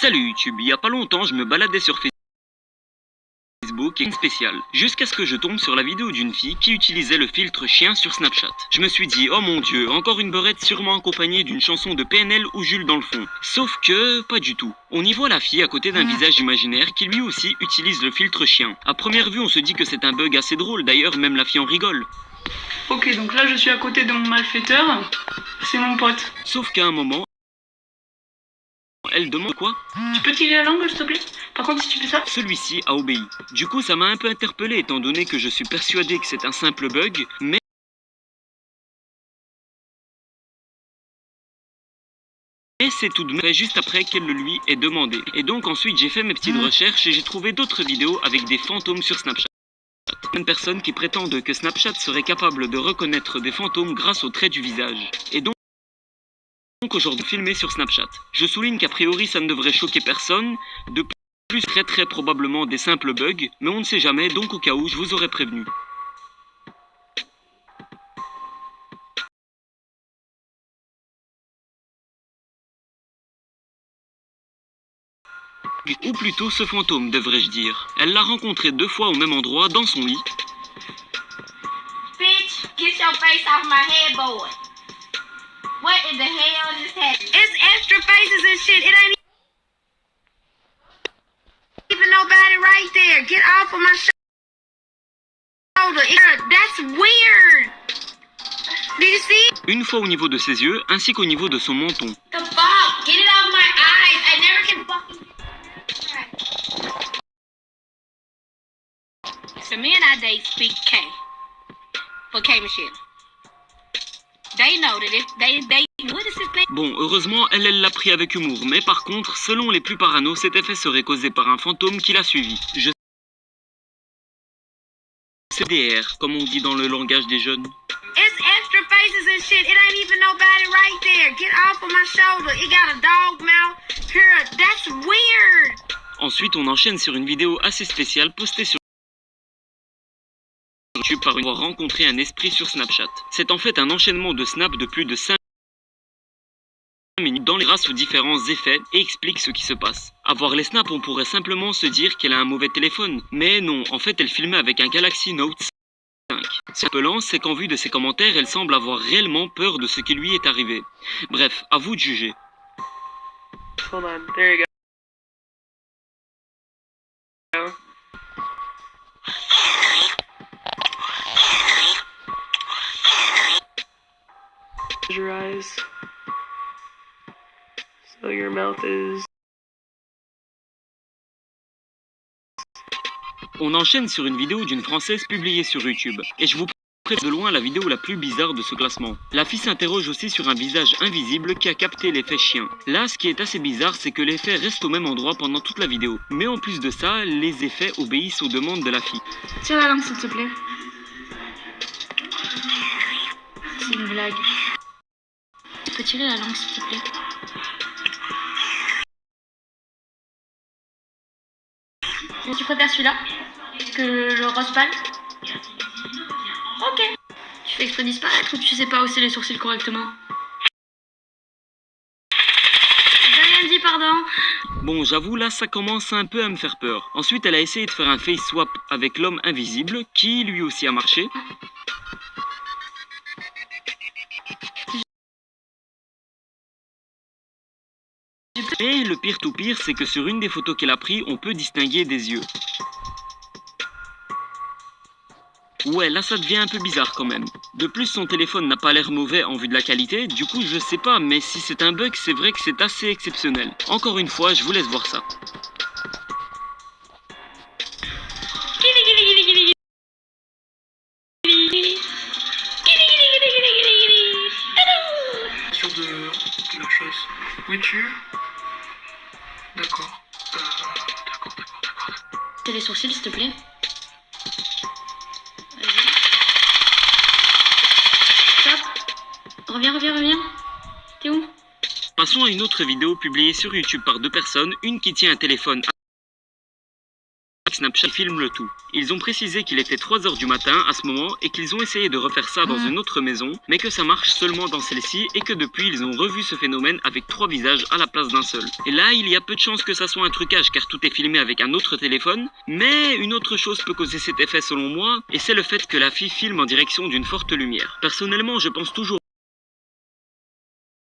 Salut YouTube, il y a pas longtemps je me baladais sur Facebook et une spéciale, jusqu'à ce que je tombe sur la vidéo d'une fille qui utilisait le filtre chien sur Snapchat. Je me suis dit, oh mon dieu, encore une beurette sûrement accompagnée d'une chanson de PNL ou Jules dans le fond. Sauf que, pas du tout. On y voit la fille à côté d'un visage imaginaire qui lui aussi utilise le filtre chien. À première vue on se dit que c'est un bug assez drôle, d'ailleurs même la fille en rigole. Ok, donc là je suis à côté de mon malfaiteur, c'est mon pote. Sauf qu'à un moment, elle demande quoi? Tu peux tirer la langue s'il te plaît? Par contre si tu fais ça... Celui-ci a obéi. Du coup ça m'a un peu interpellé étant donné que je suis persuadé que c'est un simple bug, mais c'est tout de même juste après qu'elle le lui ait demandé. Et donc ensuite j'ai fait mes petites recherches et j'ai trouvé d'autres vidéos avec des fantômes sur Snapchat. Une personne qui prétendent que Snapchat serait capable de reconnaître des fantômes grâce aux traits du visage. Et donc aujourd'hui filmé sur Snapchat. Je souligne qu'a priori ça ne devrait choquer personne, de plus très probablement des simples bugs, mais on ne sait jamais, donc au cas où je vous aurais prévenu. Ou plutôt ce fantôme, devrais-je dire. Elle l'a rencontré 2 fois au même endroit, dans son lit. Bitch, get your face off my headboard. What in the hell just happened? It's extra faces and shit. It ain't even nobody right there. Get off of my shoulder. That's weird. Did you see? Une fois au niveau de ses yeux, ainsi qu'au niveau de son menton. The fuck? Get it off my eyes. I never can fucking... So me and I date speak K. For K machine. They know that if they what is this thing? Bon, heureusement, elle l'a pris avec humour, mais par contre, selon les plus parano, cet effet serait causé par un fantôme qui l'a suivi. Je CDR, comme on dit dans le langage des jeunes. It's extra faces and shit. It ain't even nobody right there. Get off of my shoulder. It got a dog mouth. Here, that's weird. Ensuite, on enchaîne sur une vidéo assez spéciale postée sur YouTube par une rencontrer un esprit sur Snapchat. C'est en fait un enchaînement de snaps de plus de 5 minutes dans les grâce aux différents effets et explique ce qui se passe. À voir les snaps, on pourrait simplement se dire qu'elle a un mauvais téléphone. Mais non, en fait, elle filmait avec un Galaxy Note 5. Ce pelant, c'est qu'en vue de ses commentaires, elle semble avoir réellement peur de ce qui lui est arrivé. Bref, à vous de juger. Hold on, there you go. Your eyes. So your mouth is... On enchaîne sur une vidéo d'une Française publiée sur YouTube. Et je vous présente de loin la vidéo la plus bizarre de ce classement. La fille s'interroge aussi sur un visage invisible qui a capté l'effet chien. Là, ce qui est assez bizarre, c'est que l'effet reste au même endroit pendant toute la vidéo. Mais en plus de ça, les effets obéissent aux demandes de la fille. Tire la langue s'il te plaît. C'est une blague. Tu peux tirer la langue s'il te plaît. Tu préfères celui-là que le rose pâle? Ok. Tu fais exprès de disparaître ou tu sais pas hausser les sourcils correctement? J'ai rien dit, pardon. Bon, j'avoue, là, ça commence un peu à me faire peur. Ensuite, elle a essayé de faire un face swap avec l'homme invisible, qui lui aussi a marché. Et le pire tout pire, c'est que sur une des photos qu'elle a prises, on peut distinguer des yeux. Ouais, là ça devient un peu bizarre quand même. De plus, son téléphone n'a pas l'air mauvais en vue de la qualité, du coup je sais pas, mais si c'est un bug, c'est vrai que c'est assez exceptionnel. Encore une fois, je vous laisse voir ça. Sur de la chose. Où es-tu? D'accord. D'accord. Fais les sourcils s'il te plaît. Vas-y. Stop. Reviens. T'es où? Passons à une autre vidéo publiée sur YouTube par 2 personnes, une qui tient un téléphone Snapchat filme le tout. Ils ont précisé qu'il était 3 h du matin à ce moment et qu'ils ont essayé de refaire ça dans une autre maison, mais que ça marche seulement dans celle-ci et que depuis ils ont revu ce phénomène avec 3 visages à la place d'un seul. Et là, il y a peu de chances que ça soit un trucage car tout est filmé avec un autre téléphone, mais une autre chose peut causer cet effet selon moi, et c'est le fait que la fille filme en direction d'une forte lumière. Personnellement, je pense toujours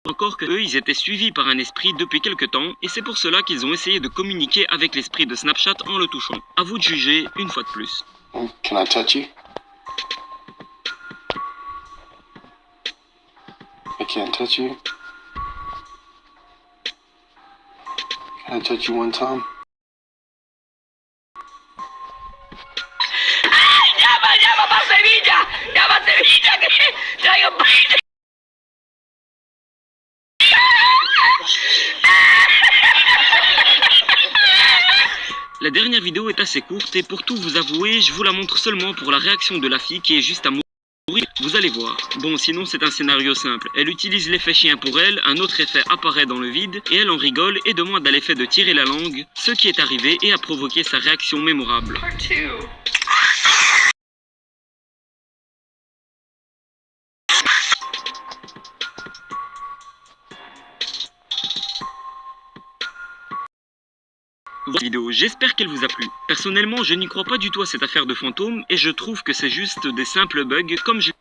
encore que eux, ils étaient suivis par un esprit depuis quelque temps, et c'est pour cela qu'ils ont essayé de communiquer avec l'esprit de Snapchat en le touchant. À vous de juger une fois de plus. Can I touch you? I can't touch you. Can I touch you one time? ¡Llama para Sevilla! ¡Llama a Sevilla que traigo un paquete! La dernière vidéo est assez courte et pour tout vous avouer, je vous la montre seulement pour la réaction de la fille qui est juste à mourir. Vous allez voir. Bon, sinon c'est un scénario simple. Elle utilise l'effet chien pour elle, un autre effet apparaît dans le vide et elle en rigole et demande à l'effet de tirer la langue, ce qui est arrivé et a provoqué sa réaction mémorable. Voilà la vidéo, j'espère qu'elle vous a plu. Personnellement, je n'y crois pas du tout à cette affaire de fantôme et je trouve que c'est juste des simples bugs comme je